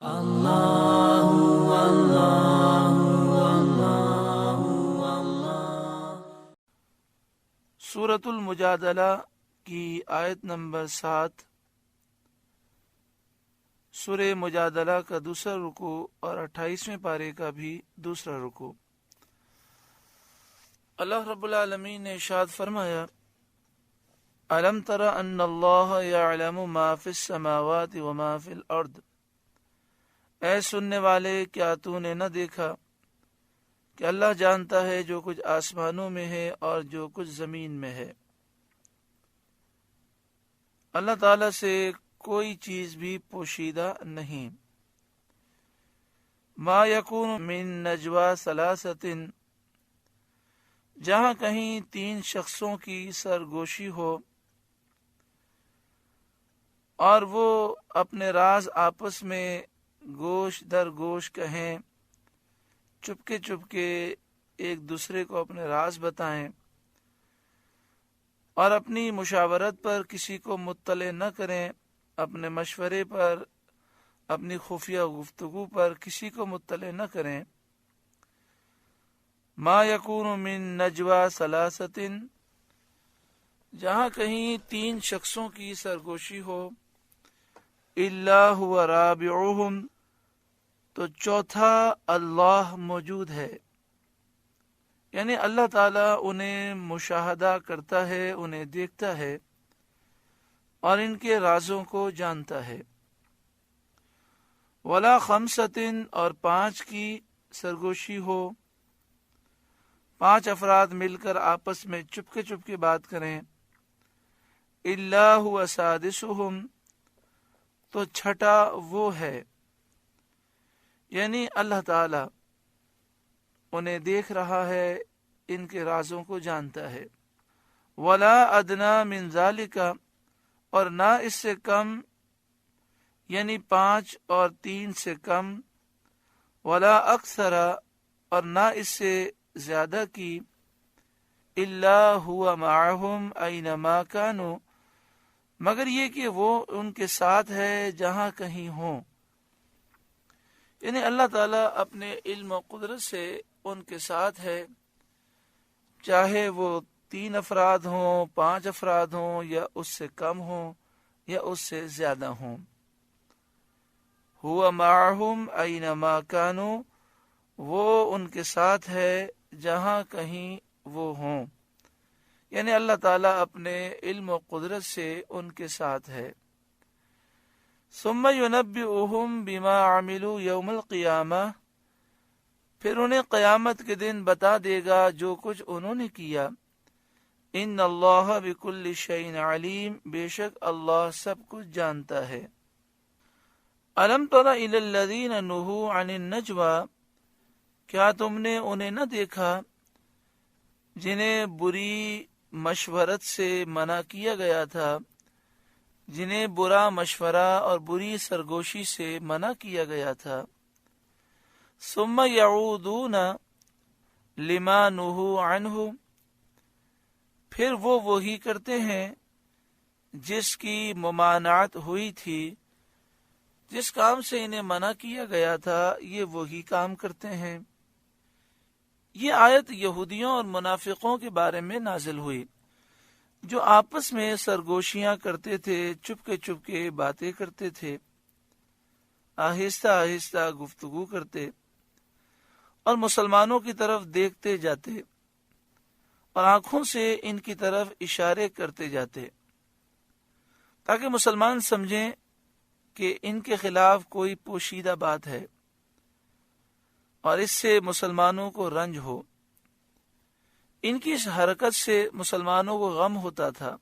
سورۃ المجادلہ کی آیت نمبر 7، سورہ مجادلہ کا دوسرا رکوع اور 28ویں پارے کا بھی دوسرا رکوع۔ اللہ رب العالمین نے ارشاد فرمایا، الم تر ان اللہ یعلم ما فی السماوات وما فی الارض، اے سننے والے کیا تو نے نہ دیکھا کہ اللہ جانتا ہے جو کچھ آسمانوں میں ہے اور جو کچھ زمین میں ہے۔ اللہ تعالیٰ سے کوئی چیز بھی پوشیدہ نہیں۔ ما یکون من نجوا ثلاثۃ، جہاں کہیں 3 شخصوں کی سرگوشی ہو اور وہ اپنے راز آپس میں گوش در گوش کہیں، چپکے چپکے ایک دوسرے کو اپنے راز بتائیں اور اپنی مشاورت پر کسی کو مطلع نہ کریں، اپنے مشورے پر، اپنی خفیہ گفتگو پر کسی کو مطلع نہ کریں۔ ما یکون من نجوا ثلاثۃ، جہاں کہیں 3 شخصوں کی سرگوشی ہو، الا هو رابعهم، تو چوتھا اللہ موجود ہے، یعنی اللہ تعالیٰ انہیں مشاہدہ کرتا ہے، انہیں دیکھتا ہے اور ان کے رازوں کو جانتا ہے۔ ولا خمسۃ، اور 5 کی سرگوشی ہو، 5 افراد مل کر آپس میں چپکے چپکے بات کریں، الا هو سادسهم، تو چھٹا وہ ہے، یعنی اللہ تعالی انہیں دیکھ رہا ہے، ان کے رازوں کو جانتا ہے۔ ولا ادنا من ذالک، اور نہ اس سے کم، یعنی 5 اور 3 سے کم، ولا اکثر، اور نہ اس سے زیادہ کی، الا هو معهم اینما کانوا، مگر یہ کہ وہ ان کے ساتھ ہے جہاں کہیں ہوں، یعنی اللہ تعالیٰ اپنے علم و قدرت سے ان کے ساتھ ہے، چاہے وہ 3 افراد ہوں، 5 افراد ہوں، یا اس سے کم ہوں یا اس سے زیادہ ہوں۔ هو معهم اینما کانوا، وہ ان کے ساتھ ہے جہاں کہیں وہ ہوں، یعنی اللہ تعالیٰ اپنے علم و قدرت سے ان کے ساتھ ہے۔ ثم ینبئهم بما عملوا یوم القیامہ، پھر انہیں قیامت کے دن بتا دے گا جو کچھ انہوں نے کیا۔ ان اللہ بکل شیء علیم، بے شک اللہ سب کچھ جانتا ہے۔ الم تر الی الذین نہوا عن النجوى، کیا تم نے انہیں نہ دیکھا جنہیں بری مشورت سے منع کیا گیا تھا، جنہیں برا مشورہ اور بری سرگوشی سے منع کیا گیا تھا۔ ثم یعودون لما نہوا عنہ، پھر وہ وہی کرتے ہیں جس کی ممانعت ہوئی تھی، جس کام سے انہیں منع کیا گیا تھا یہ وہی کام کرتے ہیں۔ یہ آیت یہودیوں اور منافقوں کے بارے میں نازل ہوئی، جو آپس میں سرگوشیاں کرتے تھے، چپکے چپکے باتیں کرتے تھے، آہستہ آہستہ گفتگو کرتے اور مسلمانوں کی طرف دیکھتے جاتے اور آنکھوں سے ان کی طرف اشارے کرتے جاتے تاکہ مسلمان سمجھیں کہ ان کے خلاف کوئی پوشیدہ بات ہے اور اس سے مسلمانوں کو رنج ہو۔ ان کی اس حرکت سے مسلمانوں کو غم ہوتا تھا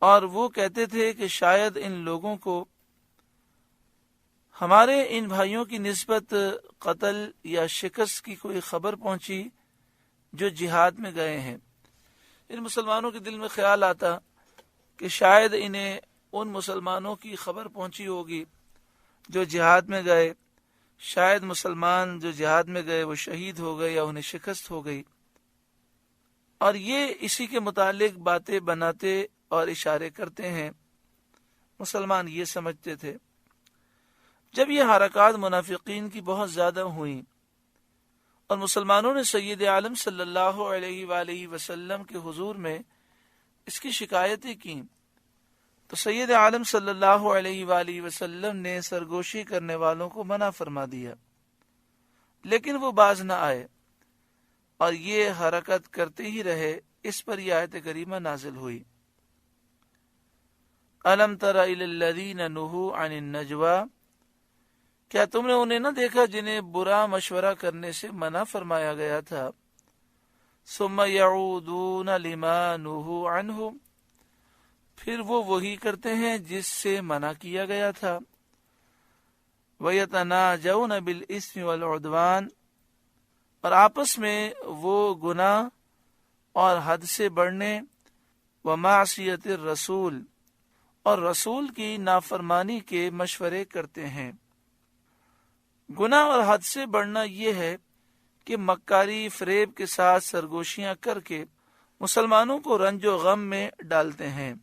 اور وہ کہتے تھے کہ شاید ان لوگوں کو ہمارے ان بھائیوں کی نسبت قتل یا شکست کی کوئی خبر پہنچی جو جہاد میں گئے ہیں۔ ان مسلمانوں کے دل میں خیال آتا کہ شاید انہیں ان مسلمانوں کی خبر پہنچی ہوگی جو جہاد میں گئے، شاید مسلمان جو جہاد میں گئے وہ شہید ہو گئے یا انہیں شکست ہو گئی، اور یہ اسی کے متعلق باتیں بناتے اور اشارے کرتے ہیں۔ مسلمان یہ سمجھتے تھے۔ جب یہ حرکات منافقین کی بہت زیادہ ہوئیں اور مسلمانوں نے سید عالم صلی اللہ علیہ وآلہ وسلم کے حضور میں اس کی شکایتیں کیں تو سید عالم صلی اللہ علیہ وآلہ وسلم نے سرگوشی کرنے والوں کو منع فرما دیا، لیکن وہ باز نہ آئے اور یہ حرکت کرتے ہی رہے۔ اس پر یہ آیت کریمہ نازل ہوئی، الم تر الی الذین نہوا عن النجوی، کیا تم نے انہیں نہ دیکھا جنہیں برا مشورہ کرنے سے منع فرمایا گیا تھا، ثم یعودون لما نہوا عنہ، پھر وہ وہی کرتے ہیں جس سے منع کیا گیا تھا، وَيَتَنَاجَوْنَ بِالْإِثْمِ وَالْعُدْوَانِ، اور آپس میں وہ گناہ اور حد سے بڑھنے، وَمَعْصِيَةِ الرَّسُولِ، اور رسول کی نافرمانی کے مشورے کرتے ہیں۔ گناہ اور حد سے بڑھنا یہ ہے کہ مکاری فریب کے ساتھ سرگوشیاں کر کے مسلمانوں کو رنج و غم میں ڈالتے ہیں،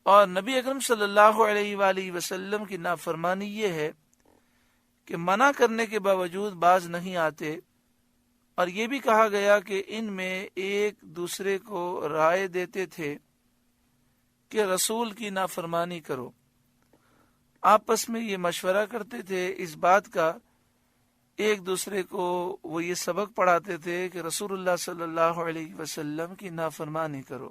اور نبی اکرم صلی اللہ علیہ وآلہ وسلم کی نافرمانی یہ ہے کہ منع کرنے کے باوجود باز نہیں آتے، اور یہ بھی کہا گیا کہ ان میں ایک دوسرے کو رائے دیتے تھے کہ رسول کی نافرمانی کرو، آپس میں یہ مشورہ کرتے تھے اس بات کا، ایک دوسرے کو وہ یہ سبق پڑھاتے تھے کہ رسول اللہ صلی اللہ علیہ وسلم کی نافرمانی کرو۔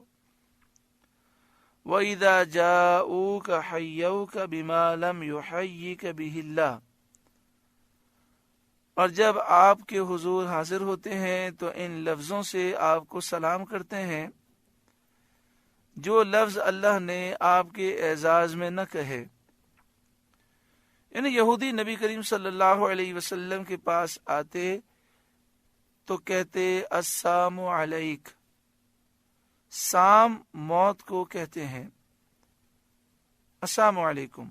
وَإِذَا جَاءُوكَ حَيَّوْكَ بِمَا لَمْ يُحَيِّكَ بِهِ اللَّهُ، اور جب آپ کے حضور حاضر ہوتے ہیں تو ان لفظوں سے آپ کو سلام کرتے ہیں جو لفظ اللہ نے آپ کے اعزاز میں نہ کہے۔ یعنی یہودی نبی کریم صلی اللہ علیہ وسلم کے پاس آتے تو کہتے السلام علیک، سام موت کو کہتے ہیں، السلام علیکم،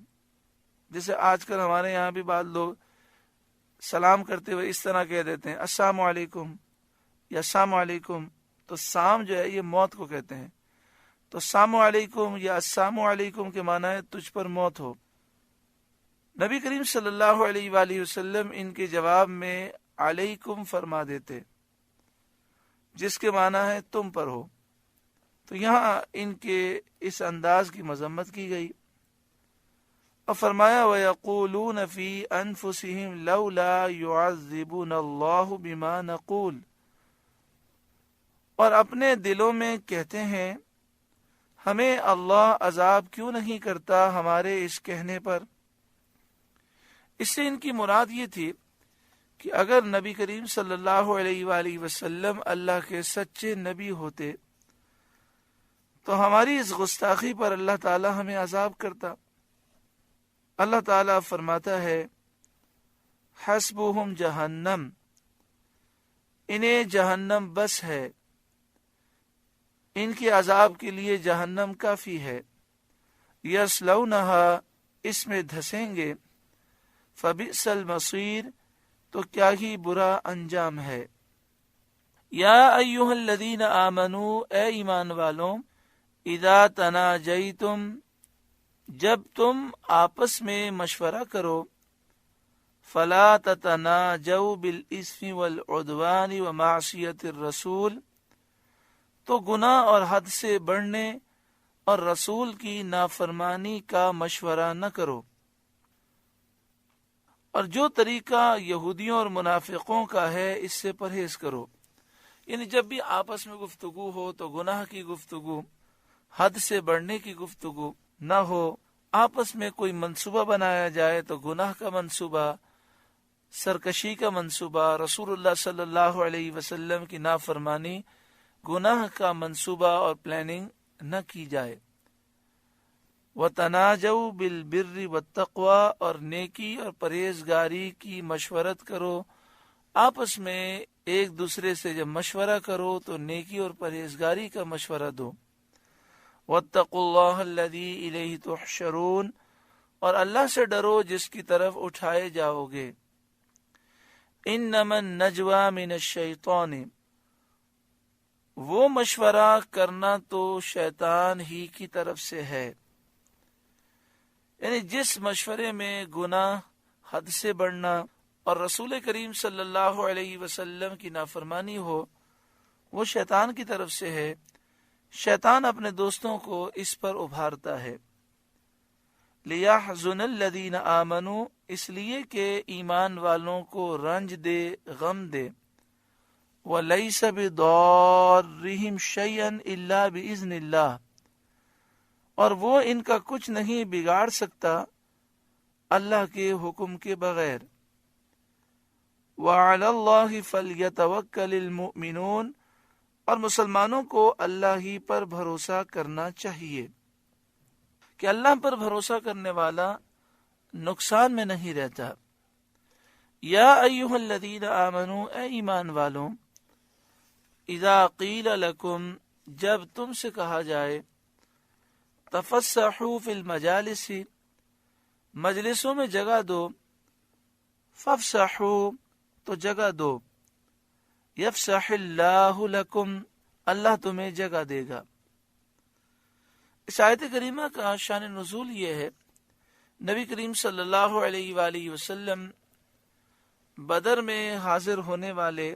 جیسے آج کل ہمارے یہاں بھی بعض لوگ سلام کرتے ہوئے اس طرح کہہ دیتے ہیں السلام علیکم یا السلام علیکم، تو سام جو ہے یہ موت کو کہتے ہیں، تو السلام علیکم یا السلام علیکم کے معنی ہے تجھ پر موت ہو۔ نبی کریم صلی اللہ علیہ وآلہ وسلم ان کے جواب میں علیکم فرما دیتے، جس کے معنی ہے تم پر ہو، تو یہاں ان کے اس انداز کی مذمت کی گئی، اور فرمایا وَيَقُولُونَ فِي أَنفُسِهِمْ لَوْلَا يُعَذِّبُنَ اللَّهُ بِمَا نَقُولُ، اور اپنے دلوں میں کہتے ہیں ہمیں اللہ عذاب کیوں نہیں کرتا ہمارے اس کہنے پر۔ اس سے ان کی مراد یہ تھی کہ اگر نبی کریم صلی اللہ علیہ وآلہ وسلم اللہ کے سچے نبی ہوتے تو ہماری اس گستاخی پر اللہ تعالی ہمیں عذاب کرتا۔ اللہ تعالیٰ فرماتا ہے حسبہم جہنم، انہیں جہنم بس ہے، ان کے عذاب کے لیے جہنم کافی ہے، یصلونہا، اس میں دھسیں گے، فبئس المصیر، تو کیا ہی برا انجام ہے۔ یا ایہا الذین آمنوا، اے ایمان والوں، اذا تناجیتم، جب تم آپس میں مشورہ کرو، فلا تتناجوا بالاسم والعدوان ومعصیۃ الرسول، تو گناہ اور حد سے بڑھنے اور رسول کی نافرمانی کا مشورہ نہ کرو۔ اور جو طریقہ یہودیوں اور منافقوں کا ہے اس سے پرہیز کرو، یعنی جب بھی آپس میں گفتگو ہو تو گناہ کی گفتگو، حد سے بڑھنے کی گفتگو نہ ہو، آپس میں کوئی منصوبہ بنایا جائے تو گناہ کا منصوبہ، سرکشی کا منصوبہ، رسول اللہ صلی اللہ علیہ وسلم کی نافرمانی، گناہ کا منصوبہ اور پلاننگ نہ کی جائے۔ وَتَنَاجَوْا بِالْبِرِّ وَالتَّقْوَى، اور نیکی اور پرہیزگاری کی مشورت کرو، آپس میں ایک دوسرے سے جب مشورہ کرو تو نیکی اور پرہیزگاری کا مشورہ دو۔ وَاتَّقُوا اللَّهَ الَّذِي إِلَيْهِ تُحْشَرُونَ، اور اللہ سے ڈرو جس کی طرف اٹھائے جاؤ گے۔ إِنَّمَا النَّجْوَى مِنَ الشَّيْطَانِ، وہ مشورہ کرنا تو شیطان ہی کی طرف سے ہے۔ یعنی جس مشورے میں گناہ، حد سے بڑھنا اور رسول کریم صلی اللہ علیہ وسلم کی نافرمانی ہو، وہ شیطان کی طرف سے ہے۔ شیطان اپنے دوستوں کو اس پر ابھارتا ہے۔ لِيَحْزُنَ الَّذِينَ آمَنُوا، اس لیے کہ ایمان والوں کو رنج دے، غم دے۔ وَلَيْسَ بِضَارِّهِمْ شَيْئًا إِلَّا بِإِذْنِ اللَّهِ، اور وہ ان کا کچھ نہیں بگاڑ سکتا اللہ کے حکم کے بغیر۔ وَعَلَى اللَّهِ فَلْيَتَوَكَّلِ الْمُؤْمِنُونَ، اور مسلمانوں کو اللہ ہی پر بھروسہ کرنا چاہیے کہ اللہ پر بھروسہ کرنے والا نقصان میں نہیں رہتا۔ یا ایھا الذین آمنوا، اے ایمان والوں، اذا قیل لکم، جب تم سے کہا جائے، تفسحوا فی المجالس، مجلسوں میں جگہ دو، فافسحوا، تو جگہ دو، یفسح اللہ لکم، اللہ تمہیں جگہ دے گا۔ اس آیت کریمہ کا شان نزول یہ ہے، نبی کریم صلی اللہ علیہ وآلہ وسلم بدر میں حاضر ہونے والے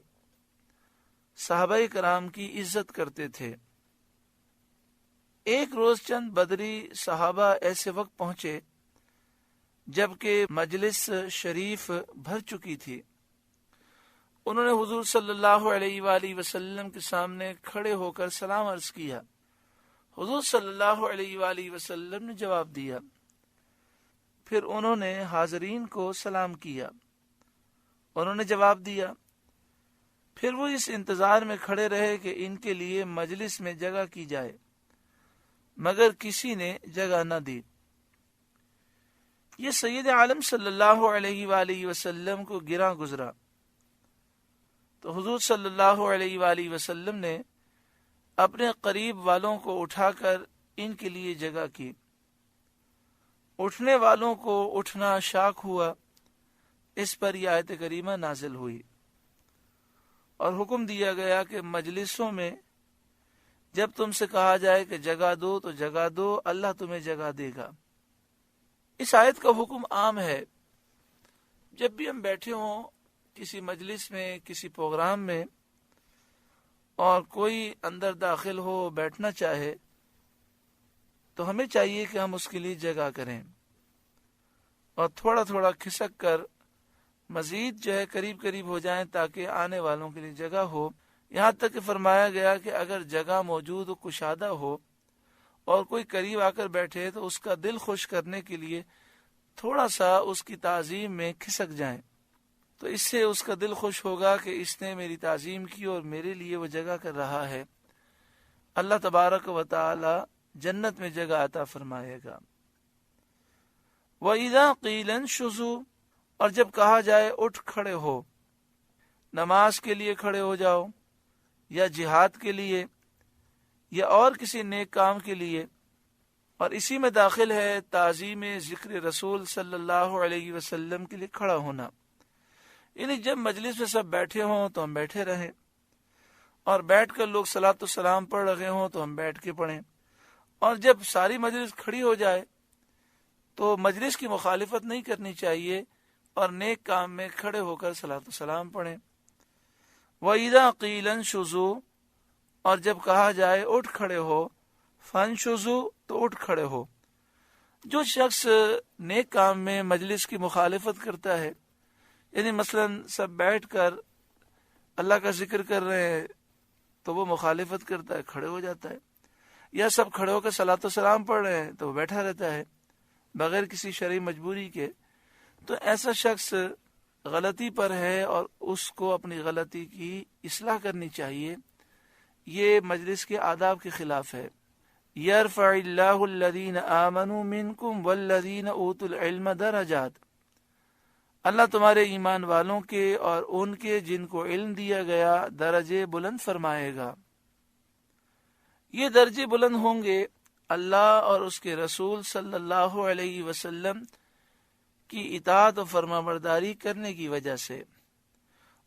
صحابہ کرام کی عزت کرتے تھے۔ ایک روز چند بدری صحابہ ایسے وقت پہنچے جبکہ مجلس شریف بھر چکی تھی۔ انہوں نے حضور صلی اللہ علیہ وآلہ وسلم کے سامنے کھڑے ہو کر سلام عرض کیا۔ حضور صلی اللہ علیہ وآلہ وسلم نے جواب دیا، پھر انہوں نے حاضرین کو سلام کیا، انہوں نے جواب دیا، پھر وہ اس انتظار میں کھڑے رہے کہ ان کے لیے مجلس میں جگہ کی جائے، مگر کسی نے جگہ نہ دی۔ یہ سید عالم صلی اللہ علیہ وآلہ وسلم کو گراں گزرا، تو حضور صلی اللہ علیہ وآلہ وسلم نے اپنے قریب والوں کو اٹھا کر ان کے لیے جگہ کی۔ اٹھنے والوں کو اٹھنا شاک ہوا، اس پر یہ آیت کریمہ نازل ہوئی اور حکم دیا گیا کہ مجلسوں میں جب تم سے کہا جائے کہ جگہ دو تو جگہ دو، اللہ تمہیں جگہ دے گا۔ اس آیت کا حکم عام ہے، جب بھی ہم بیٹھے ہوں کسی مجلس میں، کسی پروگرام میں، اور کوئی اندر داخل ہو بیٹھنا چاہے تو ہمیں چاہیے کہ ہم اس کے لیے جگہ کریں اور تھوڑا تھوڑا کھسک کر مزید جو ہے قریب قریب ہو جائیں تاکہ آنے والوں کے لیے جگہ ہو۔ یہاں تک کہ فرمایا گیا کہ اگر جگہ موجود و کشادہ ہو اور کوئی قریب آ کر بیٹھے تو اس کا دل خوش کرنے کے لیے تھوڑا سا اس کی تعظیم میں کھسک جائیں، تو اس سے اس کا دل خوش ہوگا کہ اس نے میری تعظیم کی اور میرے لیے وہ جگہ کر رہا ہے۔ اللہ تبارک و تعالی جنت میں جگہ عطا فرمائے گا۔ وَإِذَا قِيلَ انشُزُوا، اور جب کہا جائے اٹھ کھڑے ہو، نماز کے لیے کھڑے ہو جاؤ، یا جہاد کے لیے، یا اور کسی نیک کام کے لیے، اور اسی میں داخل ہے تعظیم ذکر رسول صلی اللہ علیہ وسلم کے لیے کھڑا ہونا۔ یعنی جب مجلس میں سب بیٹھے ہوں تو ہم بیٹھے رہیں، اور بیٹھ کر لوگ صلاۃ و سلام پڑھ رہے ہوں تو ہم بیٹھ کے پڑھیں، اور جب ساری مجلس کھڑی ہو جائے تو مجلس کی مخالفت نہیں کرنی چاہیے اور نیک کام میں کھڑے ہو کر صلاۃ و سلام پڑھیں۔ وَإِذَا قِيلَ انشُزُوا، اور جب کہا جائے اٹھ کھڑے ہو، فَانشُزُوا، تو اٹھ کھڑے ہو۔ جو شخص نیک کام میں مجلس کی مخالفت کرتا ہے، یعنی مثلا سب بیٹھ کر اللہ کا ذکر کر رہے ہیں تو وہ مخالفت کرتا ہے، کھڑے ہو جاتا ہے، یا سب کھڑے ہو کر صلاۃ و سلام پڑھ رہے ہیں تو وہ بیٹھا رہتا ہے بغیر کسی شرعی مجبوری کے، تو ایسا شخص غلطی پر ہے اور اس کو اپنی غلطی کی اصلاح کرنی چاہیے۔ یہ مجلس کے آداب کے خلاف ہے۔ یرفع اللہ الذین آمنوا منکم والذین اوتوا العلم درجات، اللہ تمہارے ایمان والوں کے اور ان کے جن کو علم دیا گیا درجے بلند فرمائے گا۔ یہ درجے بلند ہوں گے اللہ اور اس کے رسول صلی اللہ علیہ وسلم کی اطاعت و فرمانبرداری کرنے کی وجہ سے۔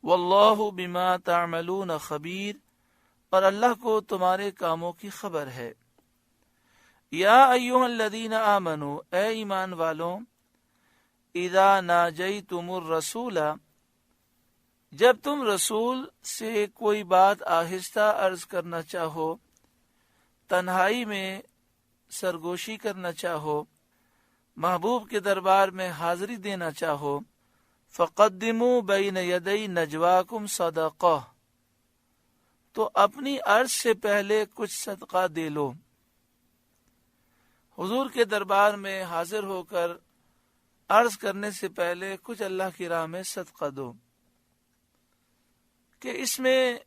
واللہ بما تعملون خبیر، اور اللہ کو تمہارے کاموں کی خبر ہے۔ یا ایھا الذین آمنو، اے ایمان والوں، اذا ناجیتم الرسول، جب تم رسول سے کوئی بات آہستہ عرض کرنا چاہو، تنہائی میں سرگوشی کرنا چاہو، محبوب کے دربار میں حاضری دینا چاہو، فقدموا بین یدی نجواکم صدقہ، تو اپنی عرض سے پہلے کچھ صدقہ دے لو۔ حضور کے دربار میں حاضر ہو کر عرض کرنے سے پہلے کچھ اللہ کی راہ میں صدقہ دو، کہ اس میں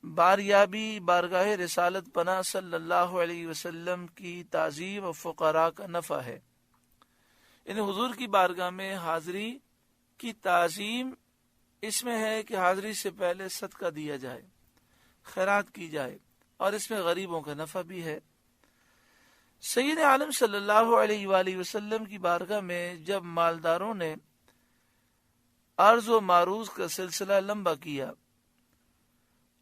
باریابی بارگاہ رسالت پناہ صلی اللہ علیہ وسلم کی تعظیم و فقراء کا نفع ہے۔ یعنی حضور کی بارگاہ میں حاضری کی تعظیم اس میں ہے کہ حاضری سے پہلے صدقہ دیا جائے، خیرات کی جائے، اور اس میں غریبوں کا نفع بھی ہے۔ سید عالم صلی اللہ علیہ وآلہ وسلم کی بارگاہ میں جب مالداروں نے عرض و معروض کا سلسلہ لمبا کیا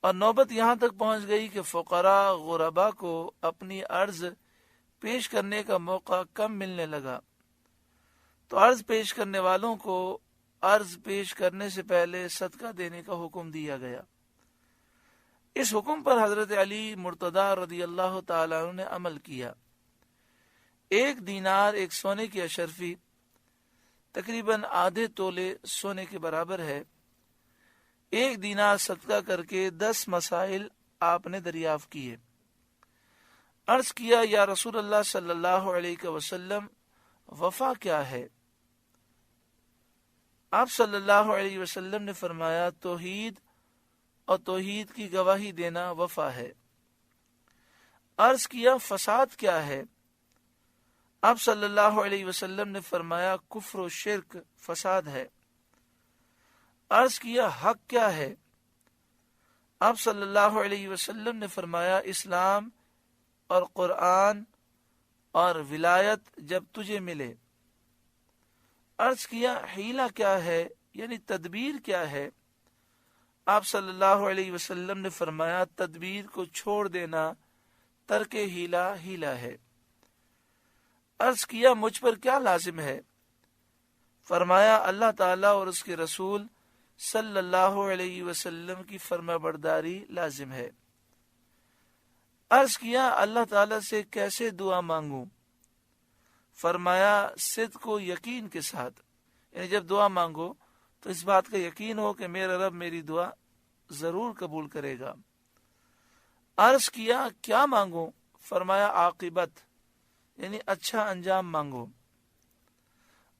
اور نوبت یہاں تک پہنچ گئی کہ فقراء غرباء کو اپنی عرض پیش کرنے کا موقع کم ملنے لگا، تو عرض پیش کرنے والوں کو عرض پیش کرنے سے پہلے صدقہ دینے کا حکم دیا گیا۔ اس حکم پر حضرت علی مرتضی رضی اللہ تعالیٰ عنہ نے عمل کیا۔ 1 دینار 1 سونے کی اشرفی تقریباً آدھے تولے سونے کے برابر ہے۔ 1 دینار صدقہ کر کے 10 مسائل آپ نے دریافت کیے۔ عرض کیا، یا رسول اللہ صلی اللہ علیہ وسلم، وفا کیا ہے؟ آپ صلی اللہ علیہ وسلم نے فرمایا، توحید اور توحید کی گواہی دینا وفا ہے۔ عرض کیا، فساد کیا ہے؟ آپ صلی اللہ علیہ وسلم نے فرمایا، کفر و شرک فساد ہے۔ عرض کیا، حق کیا ہے؟ آپ صلی اللہ علیہ وسلم نے فرمایا، اسلام اور قرآن اور ولایت جب تجھے ملے۔ عرض کیا، حیلہ کیا ہے، یعنی تدبیر کیا ہے؟ آپ صلی اللہ علیہ وسلم نے فرمایا، تدبیر کو چھوڑ دینا ترک حیلہ حیلہ ہے۔ عرض کیا، مجھ پر کیا لازم ہے؟ فرمایا، اللہ تعالیٰ اور اس کے رسول صلی اللہ علیہ وسلم کی فرما برداری لازم ہے۔ عرض کیا، اللہ تعالیٰ سے کیسے دعا مانگوں؟ فرمایا، صدق و یقین کے ساتھ، یعنی جب دعا مانگو تو اس بات کا یقین ہو کہ میرا رب میری دعا ضرور قبول کرے گا۔ عرض کیا، کیا مانگوں؟ فرمایا، عاقبت، یعنی اچھا انجام مانگو۔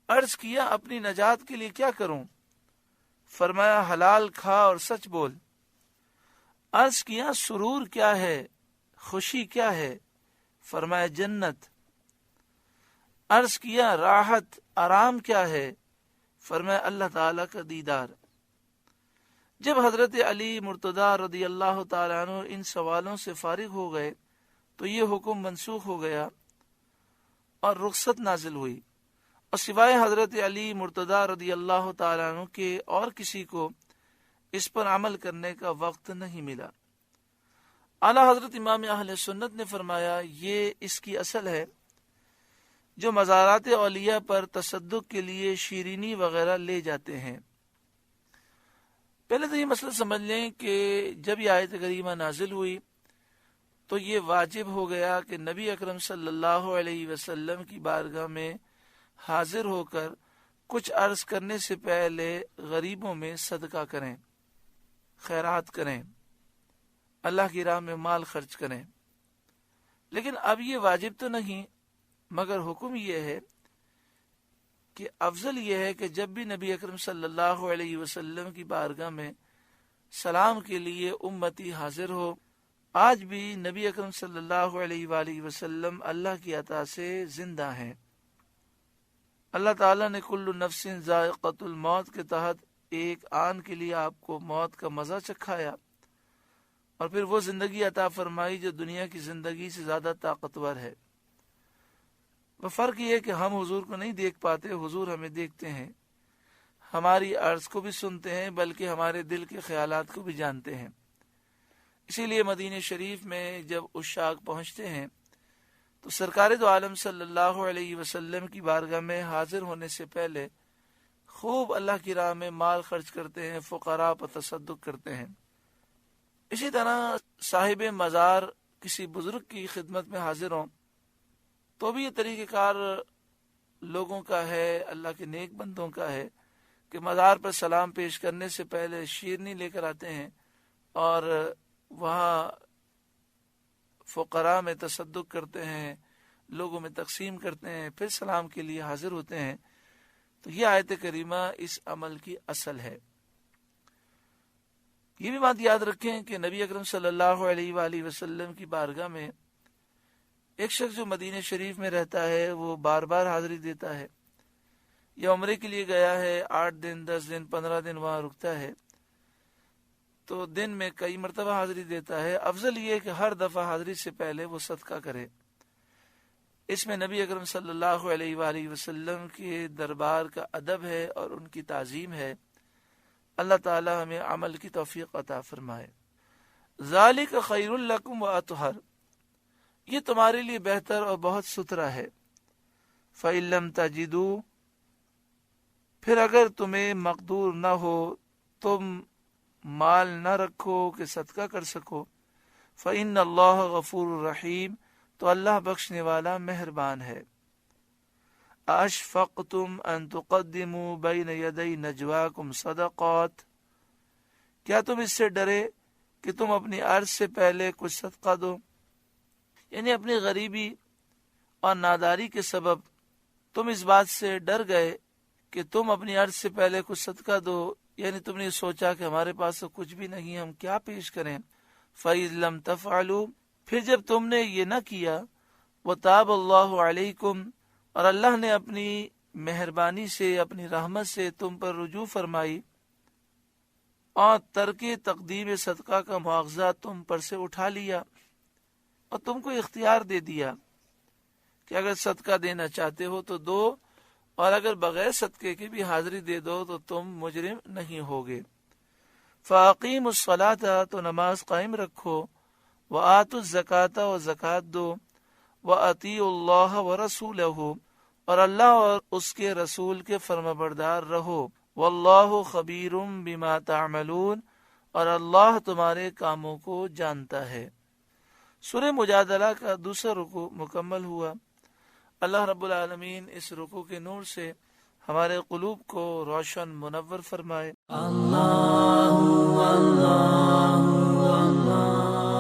عرض کیا، اپنی نجات کے لیے کیا کروں؟ فرمایا، حلال کھا اور سچ بول۔ عرض کیا، سرور کیا ہے، خوشی کیا ہے؟ فرمایا، جنت۔ عرض کیا، راحت آرام کیا ہے؟ فرمایا، اللہ تعالیٰ کا دیدار۔ جب حضرت علی مرتضی رضی اللہ تعالیٰ عنہ ان سوالوں سے فارغ ہو گئے تو یہ حکم منسوخ ہو گیا اور رخصت نازل ہوئی، اور سوائے حضرت علی مرتضی رضی اللہ تعالیٰ عنہ کے اور کسی کو اس پر عمل کرنے کا وقت نہیں ملا۔ اعلیٰ حضرت امام اہل سنت نے فرمایا، یہ اس کی اصل ہے، جو مزارات اولیاء پر تصدق کے لیے شیرینی وغیرہ لے جاتے ہیں۔ پہلے تو یہ مسئلہ سمجھ لیں کہ جب یہ آیت کریمہ نازل ہوئی تو یہ واجب ہو گیا کہ نبی اکرم صلی اللہ علیہ وسلم کی بارگاہ میں حاضر ہو کر کچھ عرض کرنے سے پہلے غریبوں میں صدقہ کریں، خیرات کریں، اللہ کی راہ میں مال خرچ کریں۔ لیکن اب یہ واجب تو نہیں، مگر حکم یہ ہے کہ افضل یہ ہے کہ جب بھی نبی اکرم صلی اللہ علیہ وسلم کی بارگاہ میں سلام کے لیے امتی حاضر ہو۔ آج بھی نبی اکرم صلی اللہ علیہ وآلہ وسلم اللہ کی عطا سے زندہ ہیں۔ اللہ تعالیٰ نے کل نفس ذائقۃ الموت کے تحت ایک آن کے لیے آپ کو موت کا مزہ چکھایا اور پھر وہ زندگی عطا فرمائی جو دنیا کی زندگی سے زیادہ طاقتور ہے۔ وہ فرق یہ ہے کہ ہم حضور کو نہیں دیکھ پاتے، حضور ہمیں دیکھتے ہیں، ہماری عرض کو بھی سنتے ہیں، بلکہ ہمارے دل کے خیالات کو بھی جانتے ہیں۔ اسی لیے مدینہ شریف میں جب عشاق پہنچتے ہیں تو سرکار دو عالم صلی اللہ علیہ وسلم کی بارگاہ میں حاضر ہونے سے پہلے خوب اللہ کی راہ میں مال خرچ کرتے ہیں، فقراء پر تصدق کرتے ہیں۔ اسی طرح صاحب مزار کسی بزرگ کی خدمت میں حاضر ہوں تو بھی یہ طریقہ کار لوگوں کا ہے، اللہ کے نیک بندوں کا ہے کہ مزار پر سلام پیش کرنے سے پہلے شیرنی لے کر آتے ہیں اور وہاں فقراء میں تصدق کرتے ہیں، لوگوں میں تقسیم کرتے ہیں، پھر سلام کے لیے حاضر ہوتے ہیں۔ تو یہ آیت کریمہ اس عمل کی اصل ہے۔ یہ بھی بات یاد رکھیں کہ نبی اکرم صلی اللہ علیہ وآلہ وسلم کی بارگاہ میں ایک شخص جو مدینہ شریف میں رہتا ہے وہ بار بار حاضری دیتا ہے، یا عمرے کے لیے گیا ہے، 8 دن 10 دن 15 دن وہاں رکتا ہے، تو دن میں کئی مرتبہ حاضری دیتا ہے۔ افضل یہ کہ ہر دفعہ حاضری سے پہلے وہ صدقہ کرے۔ اس میں نبی اکرم صلی اللہ علیہ وآلہ وسلم کے دربار کا ادب ہے اور ان کی تعظیم ہے۔ اللہ تعالی ہمیں عمل کی توفیق عطا فرمائے۔ ذالک خیر لکم واطہر، یہ تمہارے لیے بہتر اور بہت ستھرا ہے۔ فإن لم تجدوا، پھر اگر تمہیں مقدور نہ ہو، تم مال نہ رکھو کہ صدقہ کر سکو، فإن اللہ غفور رحیم، تو اللہ بخشنے والا مہربان ہے۔ اشفقتم ان تقدموا بین یدی نجواکم صدقات، کیا تم اس سے ڈرے کہ تم اپنی عرض سے پہلے کچھ صدقہ دو؟ یعنی اپنی غریبی اور ناداری کے سبب تم اس بات سے ڈر گئے کہ تم اپنی عرض سے پہلے کچھ صدقہ دو، یعنی تم نے سوچا کہ ہمارے پاس تو کچھ بھی نہیں، ہم کیا پیش کریں۔ فَإِذْ لَمْ تَفْعَلُوا، پھر جب تم نے یہ نہ کیا، وَتَابَ اللَّهُ عَلَيْكُمْ، اور اللہ نے اپنی مہربانی سے، اپنی رحمت سے تم پر رجوع فرمائی اور ترک تقدیم صدقہ کا مواخذہ تم پر سے اٹھا لیا اور تم کو اختیار دے دیا کہ اگر صدقہ دینا چاہتے ہو تو دو، اور اگر بغیر صدقے کے بھی حاضری دے دو تو تم مجرم نہیں ہوگے۔ فَأَقِيمُوا الصَّلَاةَ، تو نماز قائم رکھو، وَآتُوا الزَّكَاةَ، و زکوٰۃ دو، وَأَطِيعُوا اللَّهَ وَرَسُولَهُ، اور اللہ اور اس کے رسول کے فرمانبردار رہو، وَاللَّهُ خَبِيرٌ بِمَا تَعْمَلُونَ، اور اللہ تمہارے کاموں کو جانتا ہے۔ سورہ مجادلہ کا دوسرا رکوع مکمل ہوا۔ اللہ رب العالمین اس رکوع کے نور سے ہمارے قلوب کو روشن منور فرمائے۔ اللہ اللہ اللہ